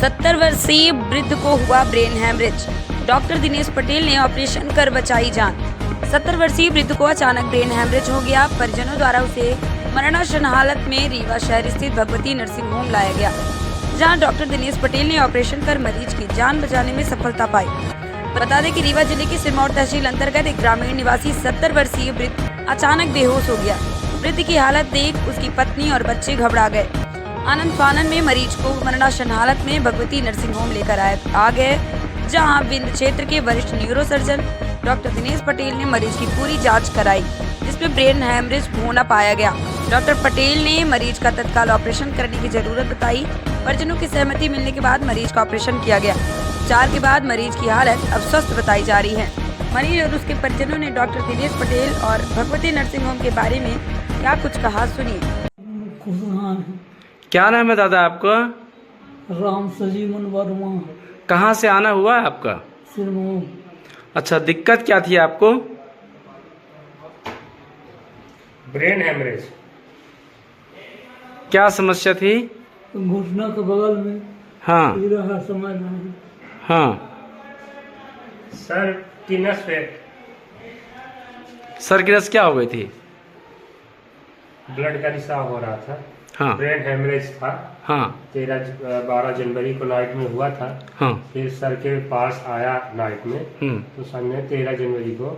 70 वर्षीय वृद्ध को हुआ brain haemorrhage. Doctor Dinesh Patel ने ऑपरेशन कर बचाई जान। 70 वर्षीय वृद्ध को अचानक ब्रेन हैमरेज हो गया। परिजनों द्वारा उसे मरणासन हालत में रीवा शहर स्थित भगवती नर्सिंग होम लाया गया, जहां डॉक्टर दिनेश पटेल ने ऑपरेशन कर मरीज की जान बचाने में सफलता पाई। बता दें कि रीवा जिले की सिरमौर तहसील अंतर्गत एक ग्रामीण निवासी 70 वर्षीय वृद्ध अचानक बेहोश हो गया। वृद्ध की हालत देख उसकी पत्नी और बच्चे घबरा गए। आनंद फानन में मरीज को मरणासन हालत में भगवती नर्सिंग होम लेकर आ गए, जहां विंध्य क्षेत्र के वरिष्ठ neuro surgeon doctor Dinesh Patel ने मरीज की पूरी जांच कराई, जिसमें ब्रेन हैमरेज होना पाया गया। डॉक्टर पटेल ने मरीज का तत्काल ऑपरेशन करने की जरूरत बताई। परिजनों की सहमति मिलने के बाद मरीज का ऑपरेशन किया गया। उपचार के बाद मरीज की हालत अब स्वस्थ बताई जा रही है। मरीज और उसके परिजनों ने डॉक्टर दिनेश पटेल और भगवती नर्सिंग होम के बारे में क्या कुछ कहा, सुनिए। क्या नाम है दादा आपका? राम सजीवन वर्मा। कहाँ से आना हुआ है आपका? सिरमौर। अच्छा, दिक्कत क्या थी आपको? Brain haemorrhage. क्या समस्या थी? घुटना के बगल में हाँ रहा समझ नहीं। हाँ। सर की नस पे सर की नस क्या हो गई थी? ब्लड का रिसाव हो रहा था। हाँ ब्रेन हैमरेज था। हाँ 12 जनवरी को नाइट में हुआ था। हाँ। फिर सर के पास आया नाइट में, तो सर ने 13 जनवरी को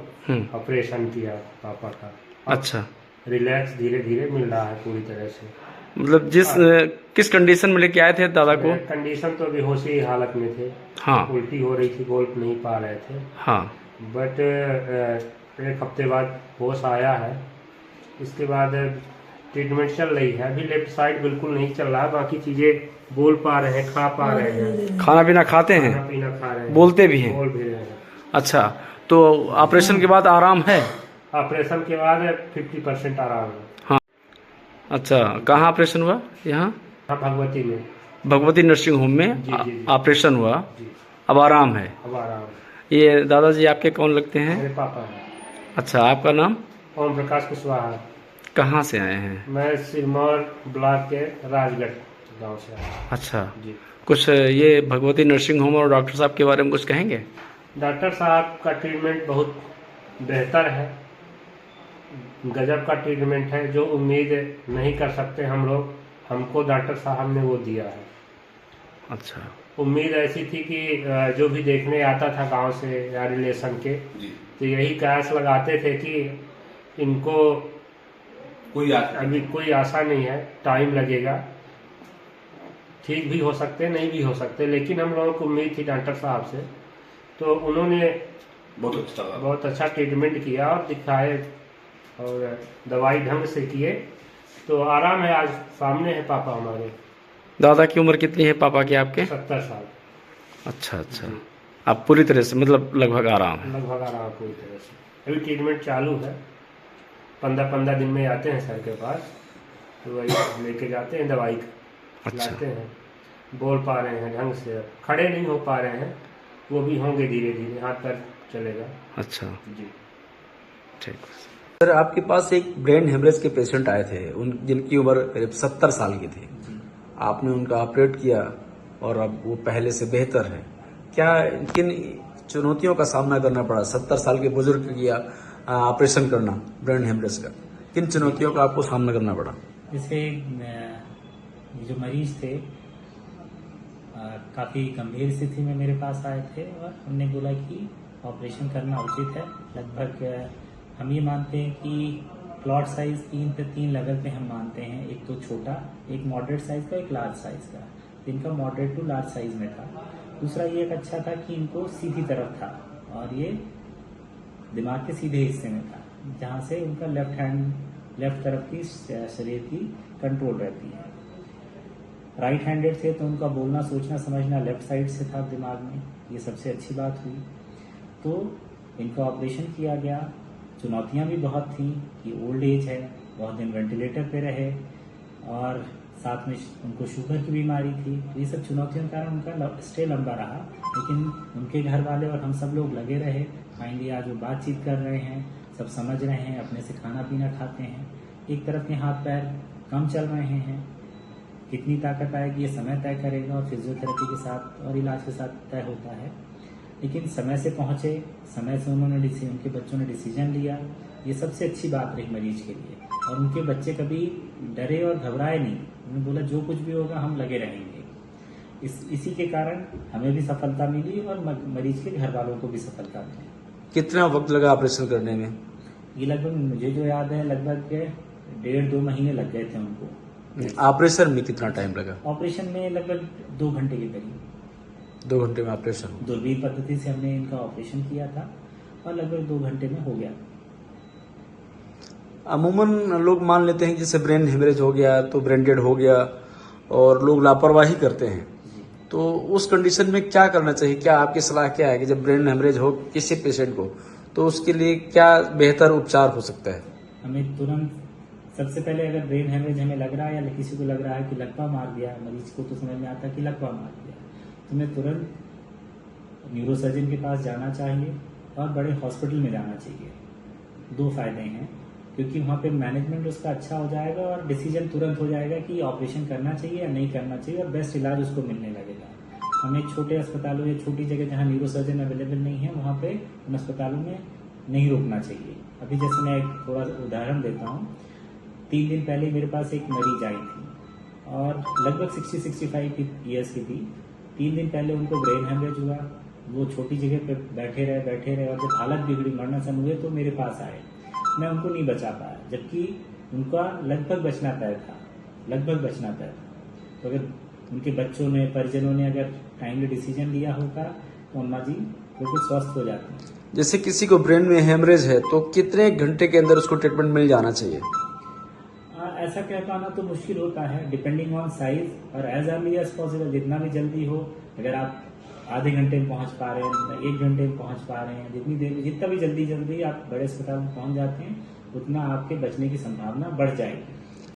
ऑपरेशन किया पापा का। अच्छा, रिलैक्स धीरे धीरे मिल रहा है पूरी तरह से। मतलब किस कंडीशन में लेके आए थे दादा को? कंडीशन तो बेहोशी हालत में थे। हाँ। उल्टी हो रही थी, बोल नहीं पा रहे थे। हाँ। बट एक हफ्ते बाद होश आया है। इसके बाद ट्रीटमेंट चल रही है। अभी लेफ्ट साइड बिल्कुल नहीं चल रहा, बाकी चीजें बोल पा रहे हैं, खा पा रहे हैं। खाना पीना खाते हैं? खाना पीना खा रहे हैं, बोलते भी हैं? बोल भी रहे हैं। अच्छा, तो ऑपरेशन के बाद आराम है? ऑपरेशन के बाद 50% आराम है। हाँ। अच्छा, कहाँ ऑपरेशन हुआ? यहाँ भगवती में, भगवती नर्सिंग होम में जी। ऑपरेशन हुआ। जी। अब आराम है? अब आराम है। ये दादाजी आपके कौन लगते हैं? मेरे पापा हैं। अच्छा, आपका नाम? ओम प्रकाश कुशवाहा। कहाँ से आए हैं? मैं सिरमौर ब्लॉक के राजगढ़ गांव से आया। अच्छा जी। कुछ ये भगवती नर्सिंग होम और डॉक्टर साहब के बारे में कुछ कहेंगे? डॉक्टर साहब का ट्रीटमेंट बहुत बेहतर है, गजब का ट्रीटमेंट है। जो उम्मीद नहीं कर सकते हम लोग, हमको डॉक्टर साहब ने वो दिया है। अच्छा। उम्मीद ऐसी थी कि जो भी देखने आता था गांव से या रिलेशन के, तो यही कयास लगाते थे कि इनको अभी कोई आशा नहीं है, टाइम लगेगा, ठीक भी हो सकते नहीं भी हो सकते, लेकिन हम लोगों को उम्मीद थी डॉक्टर साहब से। तो उन्होंने बहुत अच्छा ट्रीटमेंट किया और दिखाए और दवाई ढंग से किए, तो आराम है। आज सामने है पापा हमारे। दादा की उम्र कितनी है पापा की आपके? 70 साल। अच्छा अच्छा। आप पूरी तरह से मतलब लगभग आराम है? लगभग आराम पूरी तरह से। अभी ट्रीटमेंट चालू है। 15 दिन में आते हैं सर के पास, तो वही लेके जाते हैं, दवाई लाते हैं। बोल पा रहे हैं ढंग से, खड़े नहीं हो पा रहे हैं, वो भी होंगे धीरे धीरे, हाथ पैर चलेगा। अच्छा जी ठीक। सर, आपके पास एक ब्रेन हेमरेज के पेशेंट आए थे, उन जिनकी उम्र करीब 70 साल की थी। आपने उनका ऑपरेट किया और अब वो पहले से बेहतर है। क्या किन चुनौतियों का सामना करना पड़ा 70 साल के बुजुर्ग किया ऑपरेशन करना ब्रेन हेमरेज का? किन चुनौतियों का आपको सामना करना पड़ा? जैसे जो मरीज थे काफ़ी गंभीर स्थिति में मेरे पास आए थे और हमने बोला कि ऑपरेशन करना उचित है। लगभग हम ये मानते हैं कि प्लॉट साइज 3 पे 3 लेवल पे हम मानते हैं। एक तो छोटा, एक मॉडरेट साइज का, एक लार्ज साइज का। इनका मॉडरेट टू लार्ज साइज में था। दूसरा ये एक अच्छा था कि इनको सीधी तरफ था और ये दिमाग के सीधे हिस्से में था, जहाँ से उनका लेफ्ट तरफ की शरीर की कंट्रोल रहती है। राइट हैंडेड थे तो उनका बोलना, सोचना, समझना लेफ्ट साइड से था दिमाग में। ये सबसे अच्छी बात हुई। तो इनका ऑपरेशन किया गया। चुनौतियां भी बहुत थी कि ओल्ड एज है, बहुत दिन वेंटिलेटर पे रहे और साथ में उनको शुगर की बीमारी थी। तो ये सब चुनौतियों के कारण उनका स्टे लंबा रहा, लेकिन उनके घर वाले और हम सब लोग लगे रहे। फाइनली आज वो बातचीत कर रहे हैं, सब समझ रहे हैं, अपने से खाना पीना खाते हैं, एक तरफ के हाथ पैर कम चल रहे हैं। कितनी ताकत आएगी ये समय तय करेगा और फिजियोथेरेपी के साथ और इलाज के साथ तय होता है। लेकिन समय से पहुंचे, समय से उनके बच्चों ने डिसीजन लिया, ये सबसे अच्छी बात रही मरीज के लिए। और उनके बच्चे कभी डरे और घबराए नहीं, उन्होंने बोला जो कुछ भी होगा हम लगे रहेंगे। इसी के कारण हमें भी सफलता मिली और मरीज के घर वालों को भी सफलता मिली। कितना वक्त लगा ऑपरेशन करने में? ये लगभग मुझे जो याद है लगभग 1.5-2 महीने लग गए थे उनको। ऑपरेशन में कितना टाइम लगा? ऑपरेशन में लगभग 2 घंटे के करीब। 2 घंटे में ऑपरेशन हुआ। दूरबीन पद्धति से हमने इनका ऑपरेशन किया था और लगभग 2 घंटे में हो गया। अमूमन लोग मान लेते हैं कि जैसे ब्रेन हेमरेज हो गया तो ब्रेन डेड हो गया और लोग लापरवाही करते हैं, तो उस कंडीशन में क्या करना चाहिए? क्या आपकी सलाह क्या है कि जब ब्रेन हेमरेज हो किसी पेशेंट को तो उसके लिए क्या बेहतर उपचार हो सकता है? हमें तुरंत सबसे पहले अगर ब्रेन हेमरेज हमें लग रहा है या किसी को लग रहा है कि लकवा मार दिया, मरीज को तो समझ में आता है कि लकवा मार दिया, तो हमें तुरंत न्यूरोसर्जन के पास जाना चाहिए और बड़े हॉस्पिटल में जाना चाहिए। 2 फायदे हैं, क्योंकि वहाँ पे मैनेजमेंट उसका अच्छा हो जाएगा और डिसीजन तुरंत हो जाएगा कि ऑपरेशन करना चाहिए या नहीं करना चाहिए और बेस्ट इलाज उसको मिलने लगेगा। हमें छोटे अस्पतालों या छोटी जगह जहाँ न्यूरोसर्जन अवेलेबल नहीं है वहाँ पे उन अस्पतालों में नहीं रोकना चाहिए। अभी जैसे मैं एक थोड़ा उदाहरण देता हूँ, 3 दिन पहले मेरे पास एक मरीज आई थी और लगभग 60-65 ईयर्स की थी। 3 दिन पहले उनको ब्रेन हेमरेज हुआ, वो छोटी जगह पे बैठे रहे और जब हालत बिगड़ी, मरणासन हुए तो मेरे पास आए। मैं उनको नहीं बचा पाया, जबकि उनका लगभग बचना तय था। तो अगर उनके बच्चों ने, परिजनों ने अगर टाइमली डिसीजन लिया होगा तो अम्मा जी बिल्कुल स्वस्थ हो जाते हैं। जैसे किसी को ब्रेन में हेमरेज है तो कितने घंटे के अंदर उसको ट्रीटमेंट मिल जाना चाहिए? ऐसा कह पाना तो मुश्किल होता है, डिपेंडिंग ऑन साइज, और एज अर्ली एज पॉसिबल, जितना भी जल्दी हो। अगर आप आधे घंटे में पहुंच पा रहे हैं, 1 घंटे में पहुंच पा रहे हैं, जितना भी जल्दी आप बड़े अस्पताल में पहुंच जाते हैं उतना आपके बचने की संभावना बढ़ जाएगी।